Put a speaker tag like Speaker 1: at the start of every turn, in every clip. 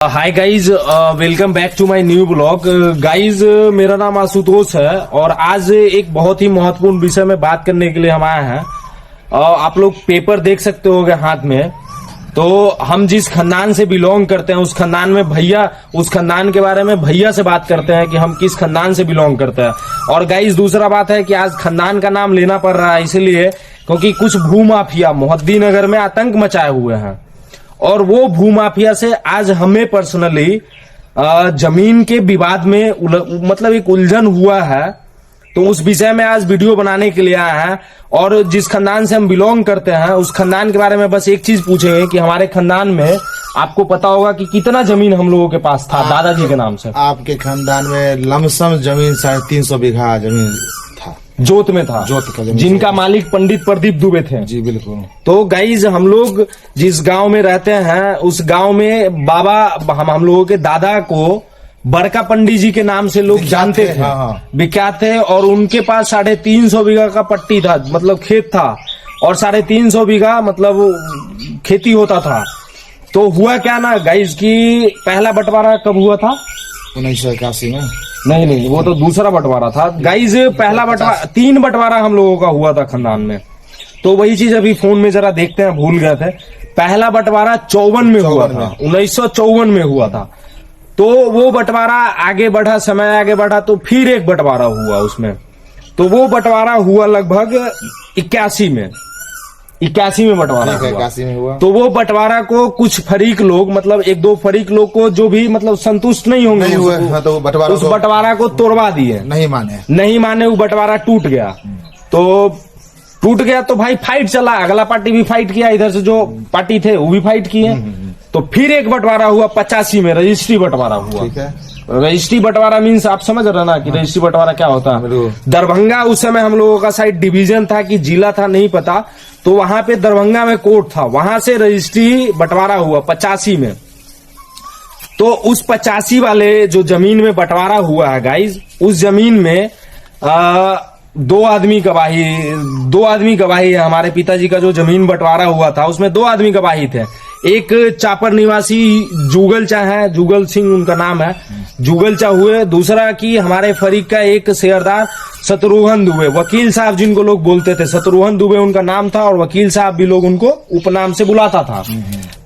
Speaker 1: Hi guys, welcome back to my new blog. Guys, मेरा नाम आशुतोष है और आज एक बहुत ही महत्वपूर्ण विषय में बात करने के लिए हम आए हैं। आप लोग पेपर देख सकते होगे हाथ में। तो हम जिस खानदान से बिलोंग करते हैं उस खानदान में भैया, उस खानदान के बारे में भैया से बात करते हैं कि हम किस खानदान से बिलोंग करते हैं। और गाइज, दूसरा बात है कि आज खानदान का नाम लेना पड़ रहा है इसलिए क्योंकि कुछ भूमाफिया मोहद्दीनगर में आतंक मचाए हुए हैं और वो भूमाफिया से आज हमें पर्सनली जमीन के विवाद में मतलब एक उलझन हुआ है। तो उस विषय में आज वीडियो बनाने के लिए आए हैं और जिस खानदान से हम बिलोंग करते हैं उस खानदान के बारे में बस एक चीज पूछेंगे कि हमारे खानदान में आपको पता होगा कि कितना जमीन हम लोगों के पास था दादाजी के नाम से।
Speaker 2: आपके खानदान में लमसम जमीन 350 बीघा जमीन था,
Speaker 1: जोत में था,
Speaker 2: जोत का जमीन,
Speaker 1: जिनका मालिक पंडित प्रदीप दुबे थे।
Speaker 2: जी बिल्कुल।
Speaker 1: तो गाइज, हम लोग जिस गांव में रहते हैं उस गांव में बाबा हम लोगों के दादा को बड़का पंडित जी के नाम से लोग जानते थे, विख्यात थे। और उनके पास 350 बीघा का पट्टी था, मतलब खेत था, और 350 बीघा मतलब खेती होता था। तो हुआ क्या ना गाइज की पहला बंटवारा कब हुआ था?
Speaker 2: 1981 में।
Speaker 1: नहीं, वो तो दूसरा बंटवारा था गाइज। पहला बंटवारा 3 बंटवारा हम लोगों का हुआ था खानदान में। तो वही चीज अभी फोन में जरा देखते हैं, भूल गए थे। पहला बंटवारा 54 में हुआ था, 1954 में हुआ था। तो वो बंटवारा आगे बढ़ा, समय आगे बढ़ा तो फिर एक बंटवारा हुआ उसमें। तो वो बंटवारा हुआ लगभग 81 में बंटवारा हुआ।
Speaker 2: 81 में हुआ।
Speaker 1: तो वो बंटवारा को कुछ फरीक लोग, मतलब 1-2 फरीक लोग को जो भी मतलब संतुष्ट नहीं होंगे,
Speaker 2: नहीं हुए, हाँ, तो
Speaker 1: उस बंटवारा को तोड़वा दिए।
Speaker 2: नहीं माने
Speaker 1: वो बंटवारा टूट गया। तो टूट गया तो भाई फाइट चला, अगला पार्टी भी फाइट किया, इधर से जो पार्टी थे वो भी फाइट किए। तो फिर एक बंटवारा हुआ 85 में, रजिस्ट्री बंटवारा हुआ।
Speaker 2: ठीक है।
Speaker 1: रजिस्ट्री बंटवारा मीन्स आप समझ रहे ना कि रजिस्ट्री बंटवारा क्या होता है। दरभंगा उस समय हम लोगों का साइड डिवीजन था कि जिला था नहीं पता। तो वहां पे दरभंगा में कोर्ट था, वहां से रजिस्ट्री बंटवारा हुआ 85 में। तो उस 85 वाले जो जमीन में बंटवारा हुआ है गाइज, उस जमीन में 2 आदमी गवाही है। हमारे पिताजी का जो जमीन बंटवारा हुआ था उसमें 2 आदमी गवाही थे। एक चापर निवासी जुगलचा है, जुगल सिंह उनका नाम है, जुगलचा हुए। दूसरा कि हमारे फरीक का एक शेयरदार शत्रुघ्न दुबे, वकील साहब जिनको लोग बोलते थे, शत्रुघ्न दुबे उनका नाम था और वकील साहब भी लोग उनको उपनाम से बुलाता था।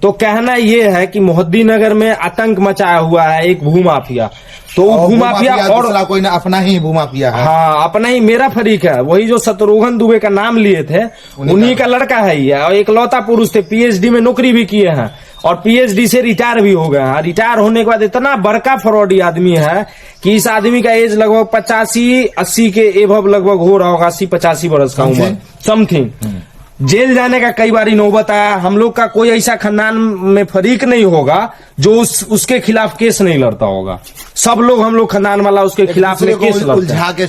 Speaker 1: तो कहना ये है कि मोहद्दीनगर में आतंक मचाया हुआ है एक भूमाफिया। तो भूमाफिया और
Speaker 2: कोई ना, अपना ही भूमाफिया है।
Speaker 1: हाँ, अपना ही मेरा फरीक है, वही जो शत्रुघ्न दुबे का नाम लिए थे उन्हीं का लड़का है ये। और एक लौता पुरुष थे, पीएचडी में नौकरी भी किए हैं और पीएचडी से रिटायर भी हो गए हैं। रिटायर होने के बाद इतना बड़का फ्रॉडी आदमी है कि इस आदमी का एज लगभग 85-80 के एभव लगभग हो रहा होगा, 80-85 वर्ष का उम्र समथिंग। जेल जाने का कई बार नौबत आया। हम लोग का कोई ऐसा खानदान में फरीक नहीं होगा जो उसके खिलाफ केस नहीं लड़ता होगा। सब लोग हम लोग खानदान वाला उसके खिलाफ में केस लड़ते हैं।
Speaker 2: उलझा के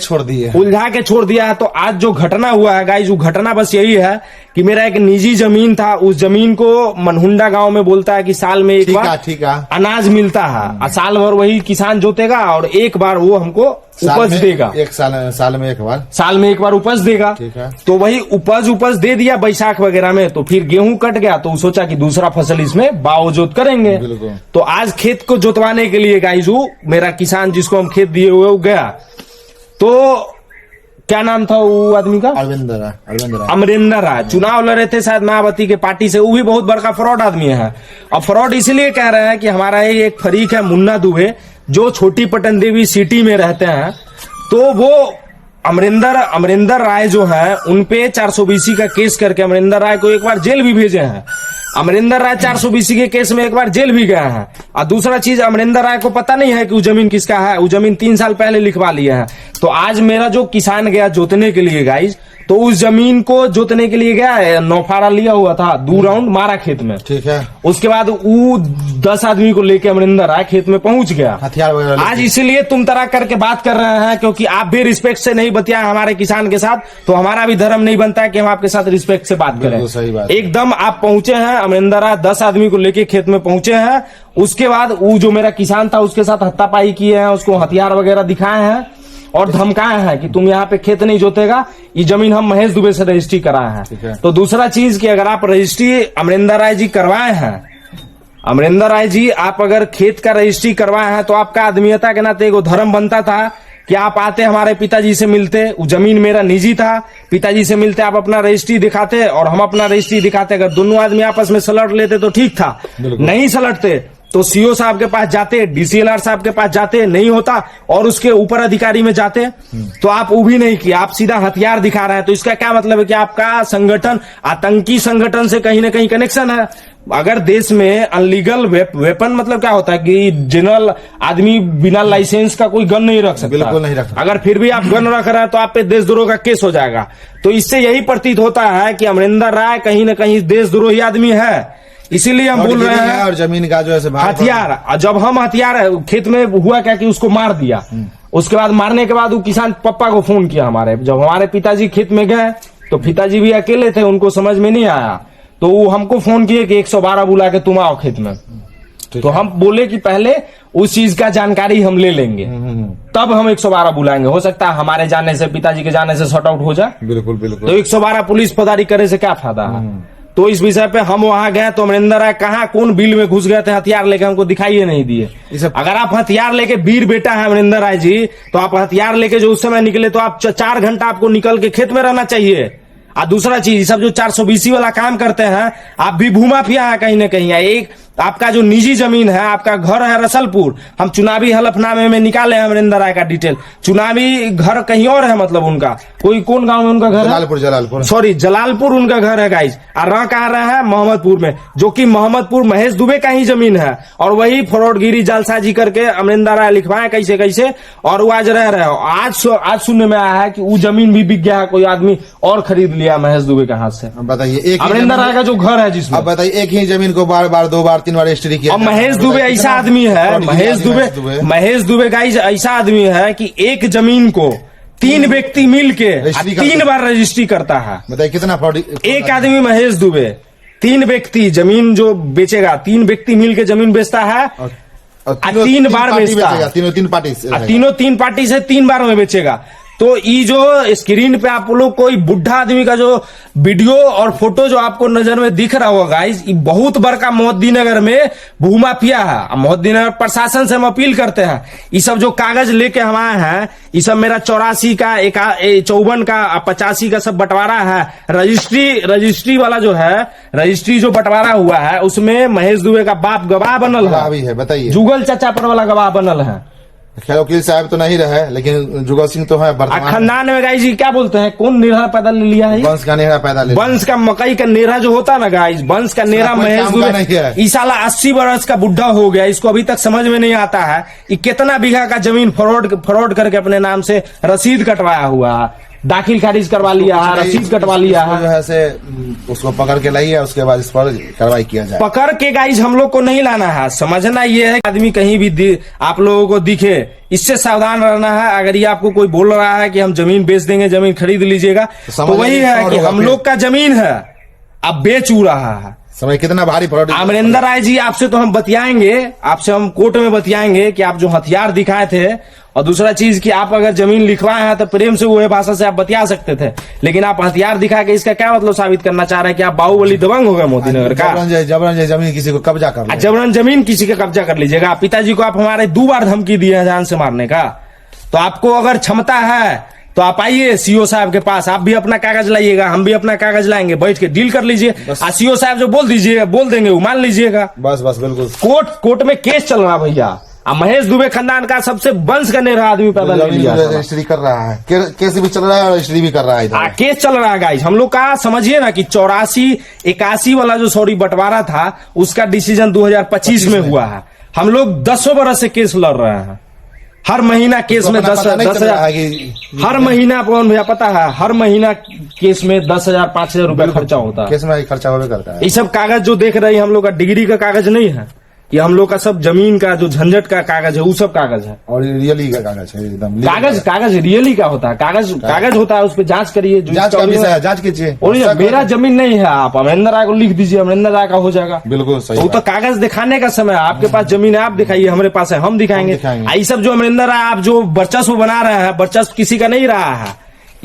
Speaker 2: छोड़ दिया है। तो आज जो घटना हुआ है गाइस, वो घटना बस यही है कि मेरा एक निजी जमीन था, उस जमीन को मनहुंडा गांव में बोलता है कि साल में एक बार अनाज मिलता है। साल भर वही किसान जोतेगा और एक बार वो हमको उपज देगा। साल में एक बार
Speaker 1: उपज देगा।
Speaker 2: ठीक है।
Speaker 1: तो वही उपज दे दिया बैसाख वगैरह में। तो फिर गेहूं कट गया तो सोचा कि दूसरा फसल इसमें बाव जोत करेंगे। तो आज खेत को जोतवाने के लिए गाइस मेरा किसान जिसको हम खेत दिए हुए वो गया। तो क्या नाम था वो आदमी का? अमरिंदर राय। चुनाव लड़े थे शायद मायावती के पार्टी से। वो भी बहुत बड़का फ्रॉड आदमी है। और फ्रॉड इसलिए कह रहे हैं कि हमारा एक फरीक है मुन्ना दुबे जो छोटी पटन देवी सिटी में रहते हैं। तो वो अमरिंदर राय जो है उनपे 420 का केस करके अमरिंदर राय को एक बार जेल भी भेजे हैं। अमरिंदर राय 420 के केस में एक बार जेल भी गया है। और दूसरा चीज, अमरिंदर राय को पता नहीं है कि वो जमीन किसका है। वो जमीन 3 साल पहले लिखवा लिया है। तो आज मेरा जो किसान गया जोतने के लिए गाइज, तो उस जमीन को जोतने के लिए गया, नौफारा लिया हुआ था, 2 राउंड मारा खेत में।
Speaker 2: ठीक है।
Speaker 1: उसके बाद वो 10 आदमी को लेके अमरिंदर राय खेत में पहुंच गया,
Speaker 2: हथियार वगैरह। आज
Speaker 1: इसीलिए तुम तरह करके बात कर रहे हैं क्योंकि आप भी रिस्पेक्ट से नहीं बतियाए हमारे किसान के साथ। तो हमारा भी धर्म नहीं बनता है कि हम आपके साथ रिस्पेक्ट से बात करें।
Speaker 2: सही बात।
Speaker 1: एकदम आप पहुंचे हैं, अमरिंदर राय 10 आदमी को लेके खेत में पहुंचे हैं। उसके बाद वो जो मेरा किसान था उसके साथ हत्तापाई किए हैं, उसको हथियार वगैरह दिखाए हैं और धमकाए हैं कि तुम यहाँ पे खेत नहीं जोतेगा, ये जमीन हम महेश दुबे से रजिस्ट्री कराए हैं। तो दूसरा चीज कि अगर आप रजिस्ट्री अमरिंदर राय जी करवाए हैं अमरिंदर राय जी, आप अगर खेत का रजिस्ट्री करवाए हैं तो आपका आदमीयता के नाते एगो धर्म बनता था कि आप आते हमारे पिताजी से मिलते। वो जमीन मेरा निजी था, पिताजी से मिलते, आप अपना रजिस्ट्री दिखाते और हम अपना रजिस्ट्री दिखाते। अगर दोनों आदमी आपस में सलट लेते तो ठीक था, नहीं सलटते तो सीओ साहब के पास जाते, डीसीएलआर साहब के पास जाते, नहीं होता और उसके ऊपर अधिकारी में जाते। तो आप वो भी नहीं किया, आप सीधा हथियार दिखा रहे हैं। तो इसका क्या मतलब है कि आपका संगठन आतंकी संगठन से कहीं ना कहीं कनेक्शन है। अगर देश में अनलीगल वेपन मतलब क्या होता है कि जनरल आदमी बिना लाइसेंस का कोई गन नहीं रख सकता,
Speaker 2: बिल्कुल नहीं रख सकता।
Speaker 1: अगर फिर भी आप गन रख रहे हैं तो आप पे देशद्रोह का केस हो जाएगा। तो इससे यही प्रतीत होता है कि अमरिंदर राय कहीं ना कहीं देशद्रोही आदमी है, इसीलिए हम बोल रहे हैं।
Speaker 2: और जमीन का जो है
Speaker 1: हथियार, जब हम हथियार खेत में हुआ क्या कि उसको मार दिया, उसके बाद मारने के बाद वो किसान पप्पा को फोन किया हमारे। जब हमारे पिताजी खेत में गए तो पिताजी भी अकेले थे, उनको समझ में नहीं आया, तो वो हमको फोन किए कि 112 बुला के तुम आओ खेत में। तो हम बोले कि पहले उस चीज का जानकारी हम ले लेंगे, तब हम 112 बुलाएंगे। हो सकता है हमारे जाने से, पिताजी के जाने से शॉर्ट आउट हो जाए।
Speaker 2: बिल्कुल बिल्कुल।
Speaker 1: तो 112 पुलिस पदारी करे से क्या फायदा है। तो इस विषय पे हम वहां गए तो अमरिंदर राय कहाँ कौन बिल में घुस गए थे, हथियार लेके हमको दिखाइए नहीं दिए। अगर आप हथियार लेके, वीर बेटा है अमरिंदर राय जी, तो आप हथियार लेके जो उस समय निकले तो आप 4 घंटा आपको निकल के खेत में रहना चाहिए। और दूसरा चीज, सब जो 420 वाला काम करते हैं, आप भी भूमाफिया है कहीं ना कहीं। एक आपका जो निजी जमीन है, आपका घर है रसलपुर, हम चुनावी हलफनामे में निकाले हैं अमरिंदर राय का डिटेल। चुनावी घर कहीं और है, मतलब उनका कोई कौन गांव में उनका घर है, जलालपुर उनका घर है गाइज। और रह कहाँ रहे हैं, मोहम्मदपुर में, जो कि मोहम्मदपुर महेश दुबे का ही जमीन है। और वही फ्रॉडगिरी जालसाजी करके अमरिंदर राय लिखवाए कैसे कैसे, और वो आज रह रहे हो। आज सुनने में आया है कि वो जमीन भी बिक गया है, कोई आदमी और खरीद लिया महेश दुबे के हाथ से।
Speaker 2: बताइए,
Speaker 1: अमरिंदर राय का जो घर है जिसमें,
Speaker 2: अब बताइए, एक ही जमीन को बार बार 2 बार 3 बार रजिस्ट्री किया।
Speaker 1: और महेश दुबे ऐसा आदमी है, महेश दुबे गाइज ऐसा आदमी है कि एक जमीन को 3 व्यक्ति मिल के 3 बार रजिस्ट्री करता है।
Speaker 2: बताइए कितना फ्रॉड।
Speaker 1: एक आदमी महेश दुबे 3 व्यक्ति जमीन जो बेचेगा, 3 व्यक्ति मिल के जमीन बेचता है और 3 बार बेचता है। तीनों 3 पार्टी से 3 बार में बेचेगा। तो ये जो स्क्रीन पे आप लोग कोई बुढ़ा आदमी का जो वीडियो और फोटो जो आपको नजर में दिख रहा होगा गाइस, ये बहुत बड़का मोहद्दीनगर में भूमाफिया है। मोहद्दीनगर प्रशासन से हम अपील करते हैं, ये सब जो कागज लेके हम आए हैं, ये सब मेरा 84 का 54 का 85 का सब बंटवारा है। रजिस्ट्री वाला जो है, रजिस्ट्री जो बंटवारा हुआ है उसमें महेश दुबे का बाप गवाह बनल है।
Speaker 2: बताइए,
Speaker 1: जुगल चाचा पर वाला गवाह बनल है।
Speaker 2: खैर वकील साहब तो नहीं रहे, लेकिन जुगल सिंह तो है।
Speaker 1: खानदान में गाइज क्या बोलते हैं, कौन नेरा पैदा ले लिया है,
Speaker 2: वंश का नेरा पैदा ले,
Speaker 1: वंश का मकई का नेरा जो होता है ना गाइज, वंश का नेरा महेश दुबे। ई साला 80 वर्ष का बुढ़ा हो गया, इसको अभी तक समझ में नहीं आता है कि कितना बीघा का जमीन फ्रॉड करके अपने नाम से रसीद कटवाया हुआ है, दाखिल खारिज करवा लिया है, रसीद कटवा लिया है।
Speaker 2: जो है से उसको पकड़ के लाइए, उसके बाद इस पर कार्रवाई किया जाए।
Speaker 1: पकड़ के गाइज हम लोग को नहीं लाना है, समझना ये है आदमी कहीं भी आप लोगों को दिखे, इससे सावधान रहना है। अगर ये आपको कोई बोल रहा है कि हम जमीन बेच देंगे, जमीन खरीद लीजिएगा, तो वही है कि हम लोग का जमीन है, अब बेच रहा है।
Speaker 2: समय कितना भारी फ्रॉड।
Speaker 1: अमरिंदर राय जी, आपसे तो हम बतियाएंगे, आपसे हम कोर्ट में बतियाएंगे कि आप जो हथियार दिखाए थे, और दूसरा चीज कि आप अगर जमीन लिखवाए हैं तो प्रेम से वो भाषा से आप बतिया सकते थे, लेकिन आप हथियार दिखा के इसका क्या मतलब साबित करना चाह रहे हैं कि आप बाहुबली दबंग हो गए मोदीनगर का।
Speaker 2: जबरन जमीन किसी को कब्जा कर,
Speaker 1: जबरन जमीन किसी का कब्जा कर लीजिएगा। पिताजी को आप हमारे 2 बार धमकी दिए हैं जान से मारने का। तो आपको अगर क्षमता है तो आप आइए सीओ साहब के पास, आप भी अपना कागज लाइएगा, हम भी अपना कागज लाएंगे, बैठ के डील कर लीजिए। सीओ साहब जो बोल देंगे वो मान लीजिएगा।
Speaker 2: बस बिल्कुल।
Speaker 1: कोर्ट में केस चल रहा भैया। महेश दुबे खानदान का सबसे वंश का नेरा आदमी पैदा ले लिया,
Speaker 2: रजिस्ट्री कर रहा है, केस भी चल रहा है और रजिस्ट्री भी कर रहा है।
Speaker 1: केस चल रहा है गाइस। हम लोग का समझिए ना कि 84-81 वाला जो बंटवारा था, उसका डिसीजन 2025 में हुआ है। हम लोग 10 बरस से केस लड़ रहे हैं। हर महीना केस में 10,000, हर महीना कौन भैया पता है, हर महीना केस में 10,000 5,000 रुपया खर्चा होता है।
Speaker 2: केस में खर्चा होने करता है।
Speaker 1: ये सब कागज जो देख रहे हैं हम लोग का डिग्री का कागज नहीं है, ये हम लोग का सब जमीन का जो झंझट का कागज है, वो सब कागज है।
Speaker 2: और रियली का कागज है एकदम।
Speaker 1: कागज रियली का होता है, कागज होता है, उस पर जांच करिए,
Speaker 2: जांच कीजिए।
Speaker 1: और मेरा जमीन नहीं है, आप अमरिंदर राय को लिख दीजिए, अमरिंदर राय का हो जाएगा।
Speaker 2: बिल्कुल सही।
Speaker 1: वो तो कागज दिखाने का समय है, आपके पास जमीन है आप दिखाइए, हमारे पास है हम दिखाएंगे। ये सब जो अमरिंदर राय आप जो वर्चस्व बना रहे हैं, वर्चस्व किसी का नहीं रहा है,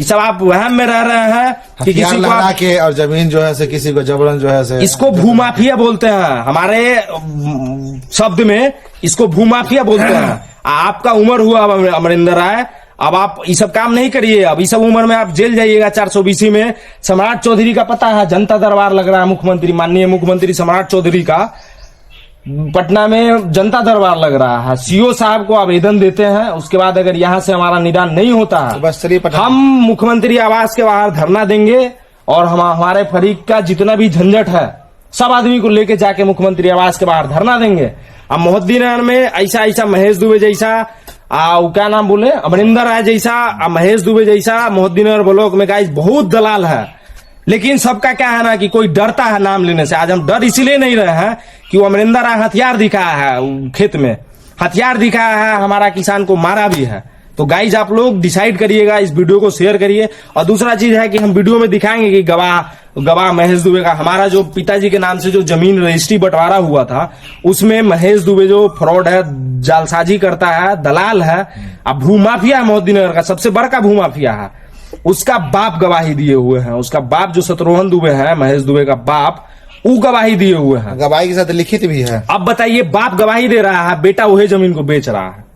Speaker 2: ये सब आप वहम में रह रहे हैं कि किसी को
Speaker 3: लगा के और जमीन जो है से किसी को जबरन जो है से
Speaker 2: इसको भूमाफिया बोलते हैं, हमारे शब्द में इसको भूमाफिया बोलते हैं। आपका उम्र हुआ अमरिंदर राय, अब आप ये सब काम नहीं करिए, अब इस सब उम्र में आप जेल जाइएगा। 420 में सम्राट चौधरी का पता है, जनता दरबार लग रहा है, मुख्यमंत्री माननीय मुख्यमंत्री सम्राट चौधरी का पटना में जनता दरबार लग रहा है। सीओ साहब को आवेदन देते हैं, उसके बाद अगर यहाँ से हमारा निदान नहीं होता है
Speaker 3: तो बस चलिए
Speaker 2: हम मुख्यमंत्री आवास के बाहर धरना देंगे और हमारे फरीक का जितना भी झंझट है सब आदमी को लेके जाके मुख्यमंत्री आवास के बाहर धरना देंगे। अब मोहद्दीनगर में ऐसा महेश दुबे जैसा क्या नाम बोले, अमरिंदर राय जैसा, महेश दुबे जैसा मोहद्दीनगर ब्लॉक में गाइस बहुत दलाल है। लेकिन सबका क्या है ना कि कोई डरता है नाम लेने से। आज हम डर इसीलिए नहीं रहे हैं कि वो अमरिंदर राय हथियार दिखाया है, खेत में हथियार दिखाया है, हमारा किसान को मारा भी है। तो गाइज आप लोग डिसाइड करिएगा, इस वीडियो को शेयर करिए। और दूसरा चीज है कि हम वीडियो में दिखाएंगे कि गवाह महेश दुबे का, हमारा जो पिताजी के नाम से जो जमीन रजिस्ट्री बंटवारा हुआ था उसमें महेश दुबे जो फ्रॉड है, जालसाजी करता है, दलाल है, अब भूमाफिया है, मोहद्दीनगर का सबसे बड़का भूमाफिया है, उसका बाप गवाही दिए हुए हैं। उसका बाप जो शत्रुघ्न दुबे है, महेश दुबे का बाप, वो गवाही दिए हुए हैं,
Speaker 3: गवाही के साथ लिखित भी है।
Speaker 2: अब बताइए, बाप गवाही दे रहा है, बेटा वही जमीन को बेच रहा है।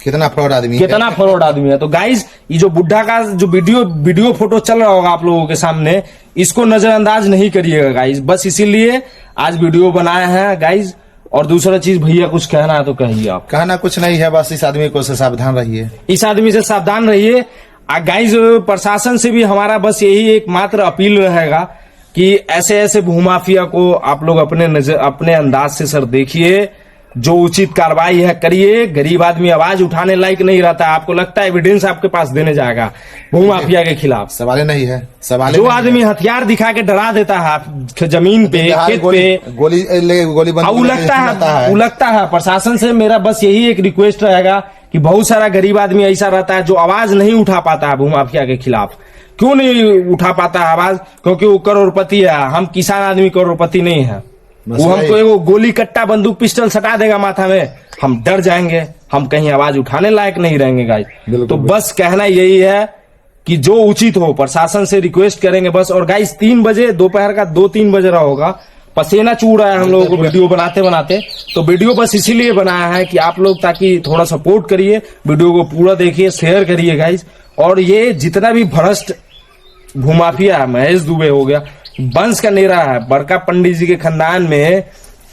Speaker 3: कितना फ्रॉड आदमी
Speaker 2: कितना फ्रॉड आदमी है। तो गाइज ये जो बुढ़ा का जो वीडियो फोटो चल रहा होगा आप लोगों के सामने, इसको नजरअंदाज नहीं करिएगा गाइज, बस इसीलिए आज वीडियो बनाए हैं गाइज। और दूसरा चीज भैया कुछ कहना है तो कहिए आप।
Speaker 3: कहना कुछ नहीं है, बस इस आदमी को से सावधान रहिए,
Speaker 2: इस आदमी से सावधान रहिए। गाइज प्रशासन से भी हमारा बस यही एकमात्र अपील रहेगा कि ऐसे ऐसे भूमाफिया को आप लोग अपने अंदाज से सर देखिए, जो उचित कार्रवाई है करिए। गरीब आदमी आवाज उठाने लायक नहीं रहता, आपको लगता है एविडेंस आपके पास देने जाएगा भूमाफिया के खिलाफ?
Speaker 3: सवाल नहीं है, सवाल
Speaker 2: जो आदमी हथियार दिखा के डरा देता है जमीन पे, खेत पे,
Speaker 3: गोली
Speaker 2: लगता है। प्रशासन से मेरा बस यही एक रिक्वेस्ट रहेगा कि बहुत सारा गरीब आदमी ऐसा रहता है जो आवाज नहीं उठा पाता है भूमाफिया के खिलाफ। क्यों नहीं उठा पाता है आवाज? क्योंकि वो करोड़पति है, हम किसान आदमी करोड़पति नहीं है। वो हमको एगो गोली कट्टा बंदूक पिस्टल सटा देगा माथा में, हम डर जाएंगे, हम कहीं आवाज उठाने लायक नहीं रहेंगे गाइस। तो बस कहना यही है कि जो उचित हो प्रशासन से रिक्वेस्ट करेंगे बस। और गाइस 3 बजे दोपहर का 2-3 बज रहा होगा, पसीना चूड़ रहा है हम लोगों को वीडियो बनाते बनाते। तो वीडियो बस इसीलिए बनाया है कि आप लोग ताकि थोड़ा सपोर्ट करिए, वीडियो को पूरा देखिए, शेयर करिए गाइस। और ये जितना भी भ्रष्ट भूमाफिया है, महेश दुबे हो गया, वंश का नेरा है, बड़का पंडित जी के खानदान में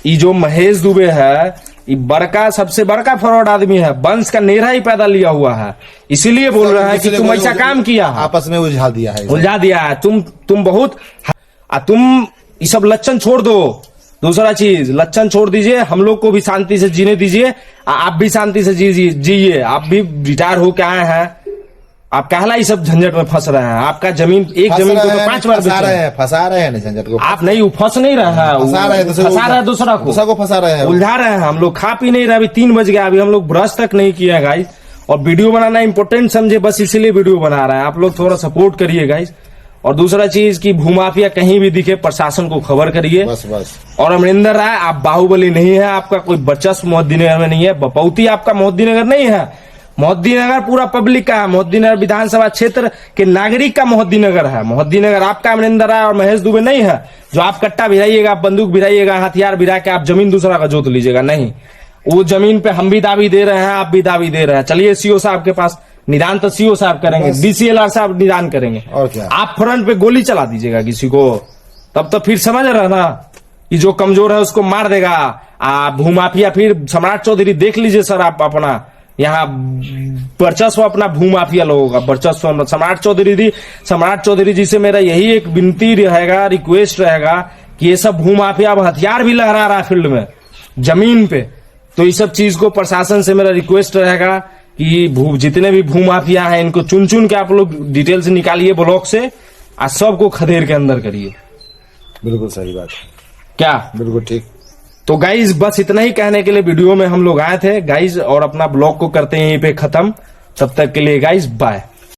Speaker 2: ये जो महेश दुबे है, ये बड़का सबसे बड़का फ्रॉड आदमी है, वंश का नेरा ही पैदा लिया हुआ है। इसीलिए बोल रहा है कि तुम ऐसा काम किया है,
Speaker 3: आपस में उलझा दिया है,
Speaker 2: तुम बहुत, तुम ये सब लक्षण छोड़ दो। दूसरा चीज, लक्षण छोड़ दीजिए, हम लोग को भी शांति से जीने दीजिए, आप भी शांति से जिए। आप भी रिटायर होके आए हैं, आप कहला ये सब झंझट में फंस रहे हैं। आपका जमीन जमीन को तो 5 बार
Speaker 3: फंसा रहे हैं झंझट को।
Speaker 2: आप नहीं, फंस नहीं रहे हैं, फंसा रहे हैं दूसरा को
Speaker 3: फंसा रहे हैं,
Speaker 2: उलझा रहे हैं। हम लोग खा पी नहीं रहे, अभी 3 बज गया, अभी हम लोग ब्रश तक नहीं किया गाइस। और वीडियो बनाना इंपॉर्टेंट समझे, बस इसीलिए वीडियो बना रहा है। आप लोग थोड़ा सपोर्ट करिए गाइस। और दूसरा चीज की भूमाफिया कहीं भी दिखे प्रशासन को खबर करिए।
Speaker 3: बस।
Speaker 2: और अमरिंदर राय, आप बाहुबली नहीं है, आपका कोई वर्चस्व मोहद्दीनगर में नहीं है, बपौती आपका मोहद्दीनगर नहीं है। मोहद्दीनगर पूरा पब्लिक का है, मोहद्दीनगर विधानसभा क्षेत्र के नागरिक का मोहद्दीनगर है। मोहद्दीनगर आपका अमरिंदर राय और महेश दुबे नहीं है, जो आप कट्टा भिराइएगा, बंदूक भिराइएगा, हथियार भिरा के आप जमीन दूसरा का जोत लीजिएगा। नहीं, वो जमीन पे हम भी दावी दे रहे हैं, आप भी दावी दे रहे हैं। चलिए सीओ साहब के पास, निदान तो सीओ साहब करेंगे, डीसीएलआर साहब निदान करेंगे।
Speaker 3: और क्या, आप
Speaker 2: फ्रंट पे गोली चला दीजिएगा किसी को, तब तो फिर समझ रहे ना कि जो कमजोर है उसको मार देगा। भूमाफिया फिर सम्राट चौधरी देख लीजिए सर, आप अपना यहाँ वर्चस्व अपना भूमाफिया लोगों का वर्चस्व सम्राट चौधरी जी से मेरा यही एक विनती रहेगा, रिक्वेस्ट रहेगा कि ये सब भूमाफिया अब हथियार भी लहरा रहा है फील्ड में, जमीन पे। तो इस सब चीज को प्रशासन से मेरा रिक्वेस्ट रहेगा कि जितने भी भूमाफिया हैं इनको चुन चुन के आप लोग डिटेल से निकालिए ब्लॉक से, और सबको खदेड़ के अंदर करिए।
Speaker 3: बिल्कुल सही बात,
Speaker 2: क्या
Speaker 3: बिल्कुल ठीक।
Speaker 2: तो गाइज बस इतना ही कहने के लिए वीडियो में हम लोग आए थे गाइज, और अपना ब्लॉग को करते हैं यहीं पे खत्म। तब तक के लिए गाइज बाय।